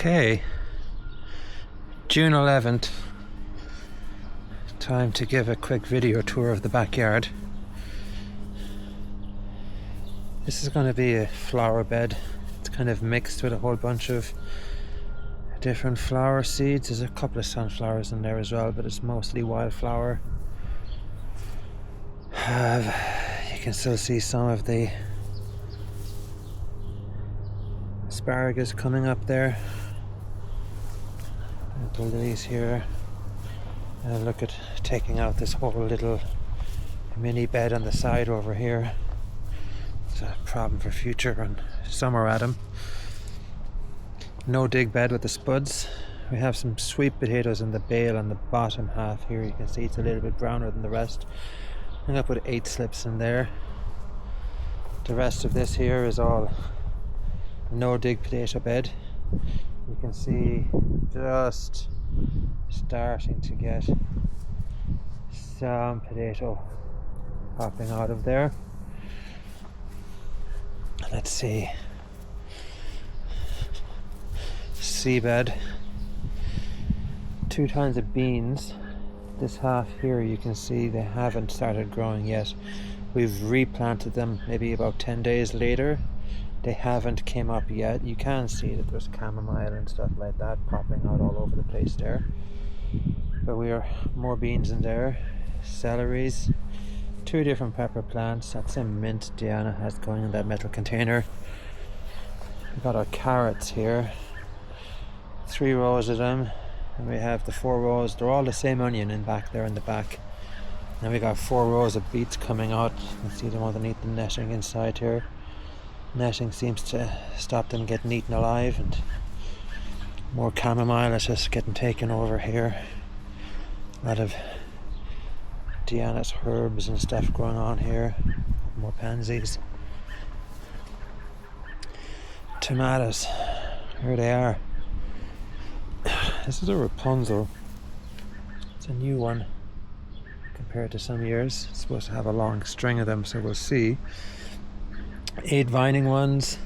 Okay, June 11th, time to give a quick video tour of the backyard. This is going to be a flower bed. It's kind of mixed with a whole bunch of different flower seeds. There's a couple of sunflowers in there as well, but it's mostly wildflower. You can still see some of the asparagus coming up there. And the lilies here. And look at taking out this whole little mini bed on the side over here. It's a problem for future and summer Adam. No dig bed with the spuds. We have some sweet potatoes in the bale on the bottom half here. You can see it's a little bit browner than the rest. I'm going to put 8 slips in there. The rest of this here is all no dig potato bed. You can see just starting to get some potato popping out of there. Let's see. Seabed. 2 tons of beans. This half here you can see they haven't started growing yet. We've replanted them maybe about 10 days later. They haven't came up yet. You can see that there's chamomile and stuff like that popping out all over the place there. But we are more beans in there. Celeries. 2 different pepper plants. That's some mint Diana has going in that metal container. We've got our carrots here. 3 rows of them. And we have the 4 rows. They're all the same onion in back there in the back. And we got 4 rows of beets coming out. You can see them underneath the netting inside here. Netting seems to stop them getting eaten alive, and more chamomile is just getting taken over here. A lot of Diana's herbs and stuff going on here. More pansies. Tomatoes. Here they are. This is a Rapunzel. It's a new one compared to some years. It's supposed to have a long string of them, so we'll see. 8 vining ones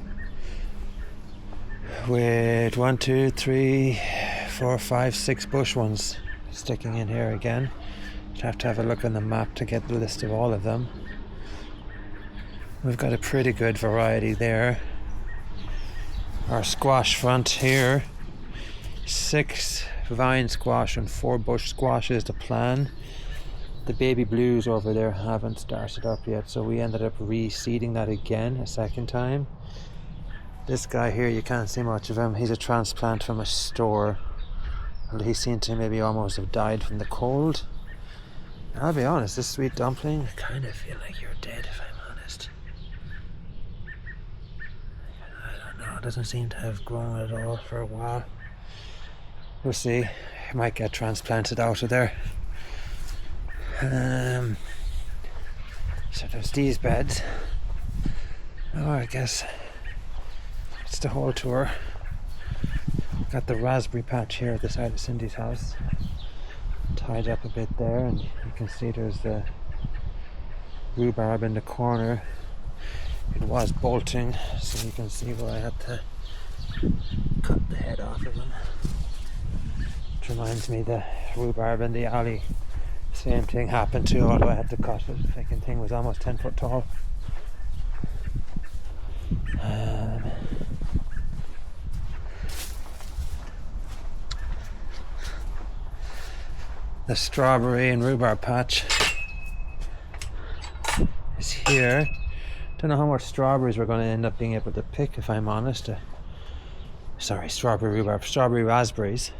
with 1, 2, 3, 4, 5, 6 bush ones sticking in here again. You'd have to have a look on the map to get the list of all of them. We've got a pretty good variety there. Our squash front here, 6 vine squash and 4 bush squash is the plan. The baby blues over there haven't started up yet, so we ended up reseeding that again a second time. This guy here, you can't see much of him. He's a transplant from a store. Well, he seemed to maybe almost have died from the cold. I'll be honest, this sweet dumpling, I kind of feel like you're dead if I'm honest. I don't know, it doesn't seem to have grown at all for a while. We'll see. He might get transplanted out of there. So there's these beds. Oh, I guess it's the whole tour. Got the raspberry patch here at the side of Cindy's house, tied up a bit there, and you can see there's the rhubarb in the corner. It was bolting, so you can see where I had to cut the head off of them. Which reminds me, the rhubarb in the alley, same thing happened to, although I had to cut it. The freaking thing was almost 10 foot tall. The strawberry and rhubarb patch is here. Don't know how much strawberries we're going to end up being able to pick, if I'm honest. Strawberry rhubarb, strawberry raspberries.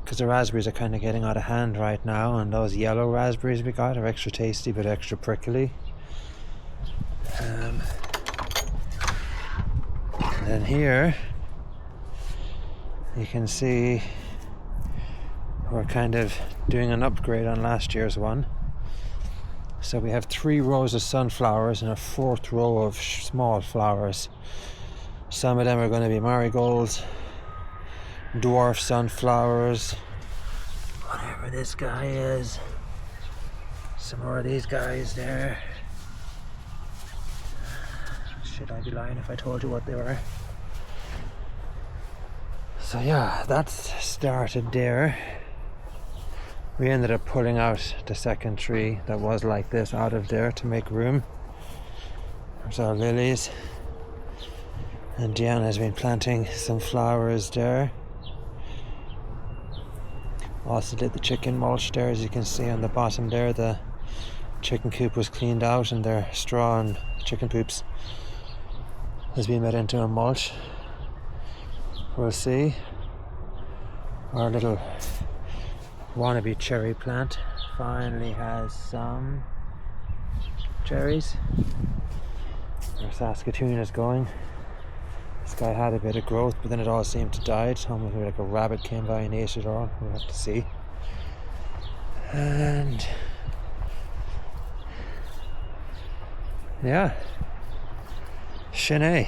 Because the raspberries are kind of getting out of hand right now, and those yellow raspberries we got are extra tasty but extra prickly. And then here you can see we're kind of doing an upgrade on last year's one. So we have 3 rows of sunflowers and a 4th row of small flowers. Some of them are going to be marigolds, dwarf sunflowers, whatever this guy is. Some more of these guys there. Should I be lying if I told you what they were? So yeah, that's started there. We ended up pulling out the second tree that was like this out of there to make room. There's our lilies. And Deanna's been planting some flowers there. Also did the chicken mulch there, as you can see on the bottom there. The chicken coop was cleaned out and their straw and chicken poops has been made into a mulch. We'll see. Our little wannabe cherry plant finally has some cherries. Our Saskatoon is going. This guy had a bit of growth, but then it all seemed to die. It's almost like a rabbit came by and ate it all. We'll have to see. And yeah, Sinead.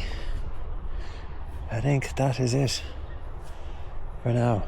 I think that is it for now.